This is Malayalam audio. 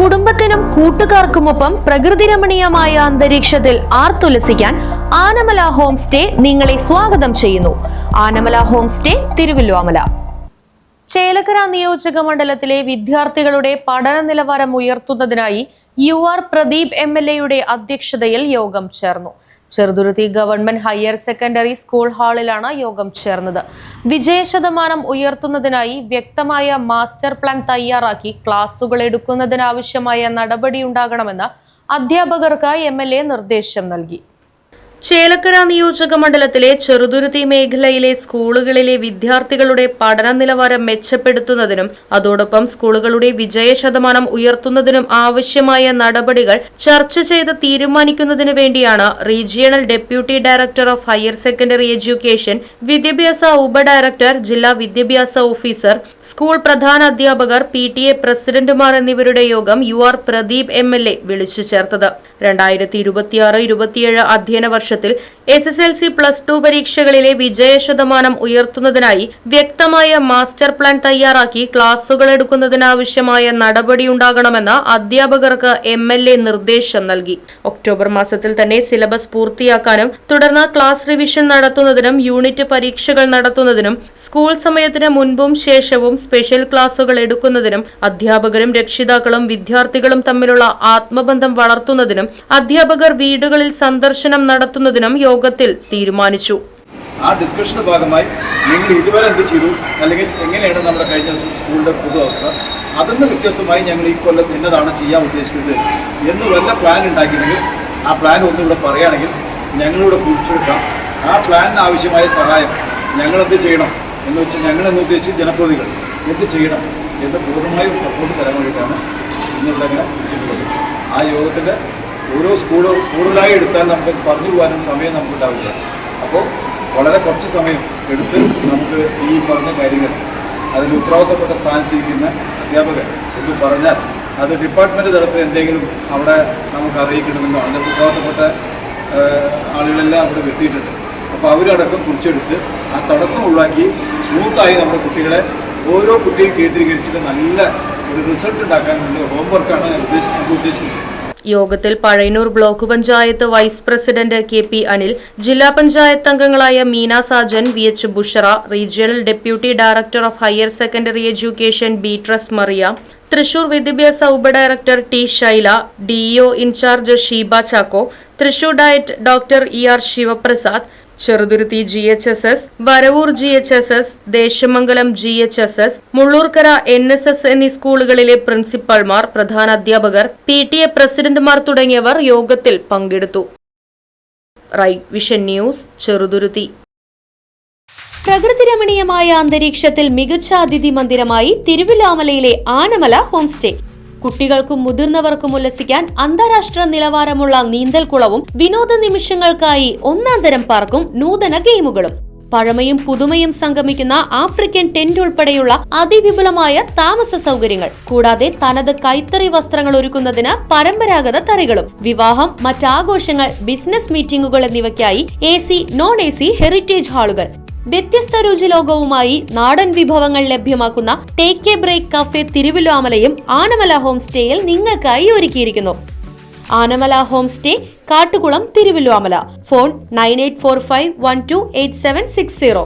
കുടുംബത്തിനും കൂട്ടുകാർക്കുമൊപ്പം പ്രകൃതിരമണീയമായ അന്തരീക്ഷത്തിൽ ആർത്തുലസിക്കാൻ ആനമല ഹോം സ്റ്റേ നിങ്ങളെ സ്വാഗതം ചെയ്യുന്നു. Anamala home stay, Thiruvallomala. ചേലക്കര നിയോജക മണ്ഡലത്തിലെ വിദ്യാർത്ഥികളുടെ പഠന നിലവാരം ഉയർത്തുന്നതിനായി UR പ്രദീപ് MLA അധ്യക്ഷതയിൽ യോഗം ചേർന്നു. Cheruthuruthy government higher secondary school ഹാളിലാണ് യോഗം ചേർന്നത്. വിജയശതമാനം ഉയർത്തുന്നതിനായി വ്യക്തമായ മാസ്റ്റർ പ്ലാൻ തയ്യാറാക്കി ക്ലാസുകൾ എടുക്കുന്നതിനാവശ്യമായ നടപടിയുണ്ടാകണമെന്ന് അധ്യാപകർക്ക് MLA നിർദ്ദേശം നൽകി. ചേലക്കര നിയോജക മണ്ഡലത്തിലെ ചെറുതുരുത്തി മേഖലയിലെ സ്കൂളുകളിലെ വിദ്യാർത്ഥികളുടെ പഠന നിലവാരം മെച്ചപ്പെടുത്തുന്നതിനും അതോടൊപ്പം സ്കൂളുകളുടെ വിജയശതമാനം ഉയർത്തുന്നതിനും ആവശ്യമായ നടപടികൾ ചർച്ച ചെയ്ത് തീരുമാനിക്കുന്നതിനു വേണ്ടിയാണ് regional deputy director of higher secondary education, വിദ്യാഭ്യാസ ഉപഡയറക്ടർ, ജില്ലാ വിദ്യാഭ്യാസ ഓഫീസർ, സ്കൂൾ പ്രധാന അധ്യാപകർ, PTA പ്രസിഡന്റുമാർ എന്നിവരുടെ യോഗം UR പ്രദീപ് MLA വിളിച്ചു ചേർത്തത്. 2026-27 അധ്യയന വർഷത്തിൽ SSLC +2 പരീക്ഷകളിലെ വിജയശതമാനം ഉയർത്തുന്നതിനായി വ്യക്തമായ മാസ്റ്റർ പ്ലാൻ തയ്യാറാക്കി ക്ലാസുകൾ എടുക്കുന്നതിനാവശ്യമായ നടപടിയുണ്ടാകണമെന്ന് അധ്യാപകർക്ക് MLA നിർദ്ദേശം നൽകി. ഒക്ടോബർ മാസത്തിൽ തന്നെ സിലബസ് പൂർത്തിയാക്കാനും തുടർന്ന് ക്ലാസ് റിവിഷൻ നടത്തുന്നതിനും യൂണിറ്റ് പരീക്ഷകൾ നടത്തുന്നതിനും സ്കൂൾ സമയത്തിന് മുൻപും ശേഷവും സ്പെഷ്യൽ ക്ലാസുകൾ എടുക്കുന്നതിനും അധ്യാപകരും രക്ഷിതാക്കളും വിദ്യാർത്ഥികളും തമ്മിലുള്ള ആത്മബന്ധം വളർത്തുന്നതിനും അധ്യാപകർ വീടുകളിൽ സന്ദർശനം നടത്തുന്നതിനും യോഗത്തിൽ തീരുമാനിച്ചു. ആ ഡിസ്കഷന്റെ ഭാഗമായി നിങ്ങൾ ഇതുവരെ എന്ത് ചെയ്തു, അല്ലെങ്കിൽ എങ്ങനെയാണ് നമ്മുടെ കഴിഞ്ഞ ദിവസം സ്കൂളിന്റെ പൊതുവസ്ഥ, അതിന് വ്യത്യസ്തമായി ഞങ്ങൾ ഈ കൊല്ലം എന്നതാണ് ചെയ്യാൻ ഉദ്ദേശിക്കുന്നത് എന്ന് വല്ല പ്ലാൻ ഉണ്ടാക്കിയെങ്കിൽ ആ പ്ലാൻ ഒന്നിവിടെ പറയുകയാണെങ്കിൽ ഞങ്ങളിവിടെ കുറിച്ചെടുക്കാം. ആ പ്ലാനിന് ആവശ്യമായ സഹായം ഞങ്ങൾ എന്ത് ചെയ്യണം എന്ന് വെച്ചാൽ ഞങ്ങളെന്ന് ഉദ്ദേശിച്ച് ജനപ്രതിനിധികൾ എന്ത് ചെയ്യണം എന്ന് പൂർണ്ണമായും സപ്പോർട്ട് തരാൻ വേണ്ടിയിട്ടാണ് ഇന്നിവിടെ അങ്ങനെ വെച്ചിട്ടുള്ളത്. ആ യോഗത്തിൻ്റെ ഓരോ സ്കൂളും കൂടുതലായി എടുത്താൽ നമുക്ക് പറഞ്ഞു പോകാനും സമയം നമുക്കുണ്ടാവില്ല. അപ്പോൾ വളരെ കുറച്ച് സമയം എടുത്ത് നമുക്ക് ഈ പറഞ്ഞ കാര്യങ്ങൾ അതിൽ ഉത്തരവാദിത്തപ്പെട്ട സ്ഥാനത്തിരിക്കുന്ന അധ്യാപകർ എന്ന് പറഞ്ഞാൽ അത് ഡിപ്പാർട്ട്മെൻറ്റ് തലത്തിൽ എന്തെങ്കിലും അവിടെ നമുക്ക് അറിയിക്കണമെന്നോ അതിൻ്റെ ഉത്തരവാദിത്തപ്പെട്ട ആളുകളെല്ലാം അവിടെ എത്തിയിട്ടുണ്ട്. അപ്പോൾ അവരടക്കം കുറിച്ചെടുത്ത് ആ തടസ്സം ഒഴിവാക്കി സ്മൂത്തായി നമ്മുടെ കുട്ടികളെ ഓരോ കുട്ടിയും കേന്ദ്രീകരിച്ചിട്ട് നല്ല ഒരു റിസൾട്ട് ഉണ്ടാക്കാൻ വേണ്ടി ഹോംവർക്കാണ് ഉദ്ദേശിക്കുന്നത്. യോഗത്തിൽ Pazhayannur block panchayat vice president KP Anil, ജില്ലാ പഞ്ചായത്ത് അംഗങ്ങളായ Meena Sajan, VH Bushara, regional deputy director of higher secondary education Beatrice Mariya, Thrissur വിദ്യാഭ്യാസ ഉപഡയറക്ടർ T Shaila, DEO in-charge Sheeba Chacko, Thrissur DIET doctor ER Sivaprasad, Cheruthuruthy GHSS, Varavoor GHSS, Desamangalam GHSS, Mullurkara NSS എന്നീ സ്കൂളുകളിലെ പ്രിൻസിപ്പൽമാർ, പ്രധാന അധ്യാപകർ, PTA പ്രസിഡന്റുമാർ തുടങ്ങിയവർ യോഗത്തിൽ പങ്കെടുത്തു. Right Vision News, Cheruthuruthy. പ്രകൃതിരമണീയമായ അന്തരീക്ഷത്തിൽ മികച്ച അതിഥി മന്ദിരമായി തിരുവല്ലോമലയിലെ ആനമല ഹോം സ്റ്റേ. കുട്ടികൾക്കും മുതിർന്നവർക്കും ഉല്ലസിക്കാൻ അന്താരാഷ്ട്ര നിലവാരമുള്ള നീന്തൽക്കുളവും വിനോദ നിമിഷങ്ങൾക്കായി ഒന്നാന്തരം പാർക്കും നൂതന ഗെയിമുകളും. പഴമയും പുതുമയും സംഗമിക്കുന്ന ആഫ്രിക്കൻ ടെന്റ് ഉൾപ്പെടെയുള്ള അതിവിപുലമായ താമസ സൗകര്യങ്ങൾ, കൂടാതെ തനത് കൈത്തറി വസ്ത്രങ്ങൾ ഒരുക്കുന്നതിന് പരമ്പരാഗത തറികളും, വിവാഹം, മറ്റാഘോഷങ്ങൾ, ബിസിനസ് മീറ്റിംഗുകൾ എന്നിവയ്ക്കായി AC, non-AC ഹെറിറ്റേജ് ഹാളുകൾ. വ്യത്യസ്ത രുചിലോകവുമായി നാടൻ വിഭവങ്ങൾ ലഭ്യമാക്കുന്ന ടേക്ക് എ ബ്രേക്ക് കഫേ തിരുവല്ലോമലയും ആനമല ഹോം സ്റ്റേയിൽ നിങ്ങൾക്കായി ഒരുക്കിയിരിക്കുന്നു. Anamala home stay, Kattukulam, Thiruvallomala. Phone 9845128760.